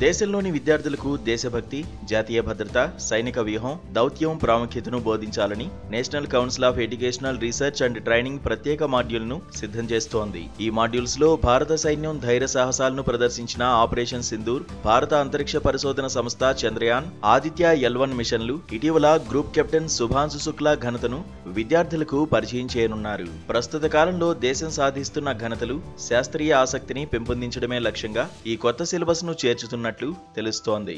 దేశంలోని విద్యార్థులకు దేశభక్తి, జాతీయ భద్రత, సైనిక వ్యూహం, దౌత్యం ప్రాముఖ్యతను బోధించాలని national council of educational research and training ప్రత్యేక మాడ్యూల్ను సిద్ధం చేస్తోంది. ఈ మాడ్యూల్స్ లో భారత సైన్యం ధైర్య సాహసాలను ప్రదర్శించిన ఆపరేషన్ సింధూర్, భారత అంతరిక్ష పరిశోధన సంస్థ చంద్రయాన్, ఆదిత్య L1 మిషన్లు, ఇటీవల గ్రూప్ కెప్టెన్ శుభాంశు శుక్లా ఘనతను విద్యార్థులకు పరిచయం చేయనున్నారు. ప్రస్తుత కాలంలో దేశం సాధిస్తున్న ఘనతలు, శాస్త్రీయ ఆసక్తిని పెంపొందించడమే లక్ష్యంగా ఈ కొత్త సిలబస్ ను చేర్చుతున్నట్లు తెలుస్తోంది.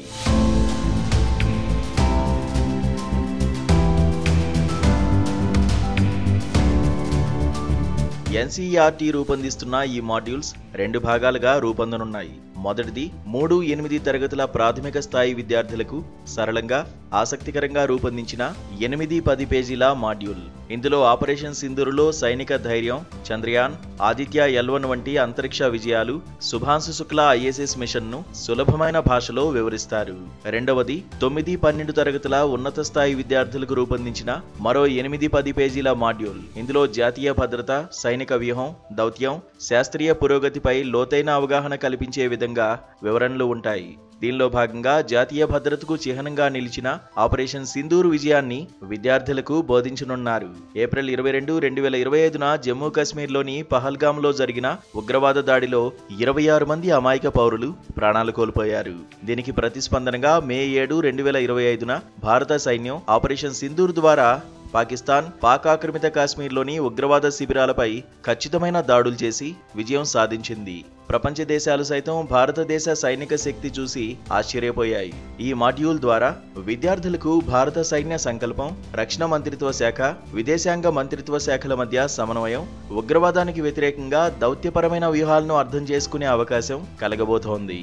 NCERT రూపొందిస్తున్న ఈ మాడ్యూల్స్ 2 భాగాలుగా రూపొందనున్నాయి. మొదటిది 3-8 తరగతుల ప్రాథమిక స్థాయి విద్యార్థులకు సరళంగా, ఆసక్తికరంగా రూపొందించిన 8-10 పేజీల మాడ్యూల్. ఇందులో ఆపరేషన్ సింధూరులో సైనిక ధైర్యం, చంద్రయాన్, ఆదిత్య L1 వంటి అంతరిక్ష విజయాలు, శుభాంశు శుక్లా ISS మిషన్ను సులభమైన భాషలో వివరిస్తారు. రెండవది 9-12 తరగతుల ఉన్నత స్థాయి విద్యార్థులకు రూపొందించిన మరో 8-10 పేజీల మాడ్యూల్. ఇందులో జాతీయ భద్రత, సైనిక వ్యూహం, దౌత్యం, శాస్త్రీయ పురోగతిపై లోతైన అవగాహన కల్పించే విధంగా వివరణలు ఉంటాయి. దీనిలో భాగంగా జాతీయ భద్రతకు చిహ్నంగా నిలిచిన ఆపరేషన్ సింధూర్ విజయాన్ని విద్యార్థులకు బోధించనున్నారు. ఏప్రిల్ 22, 2025న జమ్మూ కాశ్మీర్లోని పహల్గామ్లో జరిగిన ఉగ్రవాద దాడిలో 26 మంది అమాయక పౌరులు ప్రాణాలు కోల్పోయారు. దీనికి ప్రతిస్పందనగా మే 7, 2025న భారత సైన్యం ఆపరేషన్ సింధూర్ ద్వారా పాకిస్తాన్ పాక్ ఆక్రమిత కాశ్మీర్లోని ఉగ్రవాద శిబిరాలపై ఖచ్చితమైన దాడులు చేసి విజయం సాధించింది. ప్రపంచ దేశాలు సైతం భారతదేశ సైనిక శక్తి చూసి ఆశ్చర్యపోయాయి. ఈ మాడ్యూల్ ద్వారా విద్యార్థులకు భారత సైన్య సంకల్పం, రక్షణ మంత్రిత్వ శాఖ, విదేశాంగ మంత్రిత్వ శాఖల మధ్య సమన్వయం, ఉగ్రవాదానికి వ్యతిరేకంగా దౌత్యపరమైన వ్యూహాలను అర్థం చేసుకునే అవకాశం కలగబోతోంది.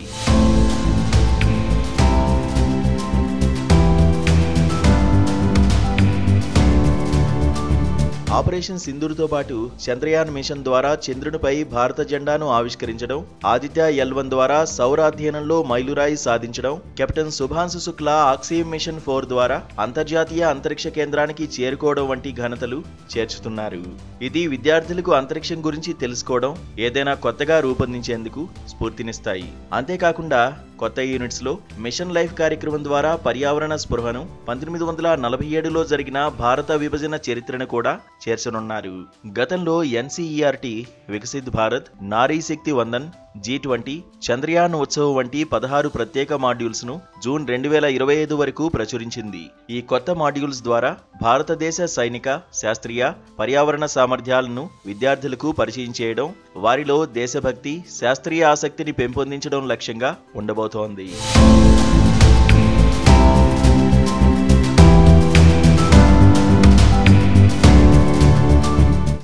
ఆపరేషన్ సింధూర్తో పాటు చంద్రయాన్ మిషన్ ద్వారా చంద్రునిపై భారత జెండాను ఆవిష్కరించడం, ఆదిత్య L1 ద్వారా సౌర అధ్యయనంలో మైలురాయి సాధించడం, captain Shubhanshu Shukla Axiom mission 4 ద్వారా అంతర్జాతీయ అంతరిక్ష కేంద్రానికి చేరుకోవడం వంటి ఘనతలు చేర్చుతున్నారు. ఇది విద్యార్థులకు అంతరిక్షం గురించి తెలుసుకోవడం, ఏదైనా కొత్తగా రూపొందించేందుకు స్ఫూర్తినిస్తాయి. అంతేకాకుండా కొత్త యూనిట్స్ లో మిషన్ లైఫ్ కార్యక్రమం ద్వారా పర్యావరణ స్పృహను, 1947లో జరిగిన భారత విభజన చరిత్రను కూడా చేర్చనున్నారు. గతంలో NCERT వికసిత్ భారత్, నారీ శక్తి వందన్, G20, చంద్రయాన్ ఉత్సవ్ వంటి 16 ప్రత్యేక మాడ్యూల్స్ ను జూన్ 2025 వరకు ప్రచురించింది. ఈ కొత్త మాడ్యూల్స్ ద్వారా భారతదేశ సైనిక, శాస్త్రీయ, పర్యావరణ సామర్థ్యాలను విద్యార్థులకు పరిచయం చేయడం, వారిలో దేశభక్తి, శాస్త్రీయ ఆసక్తిని పెంపొందించడం లక్ష్యంగా ఉండబోతోంది.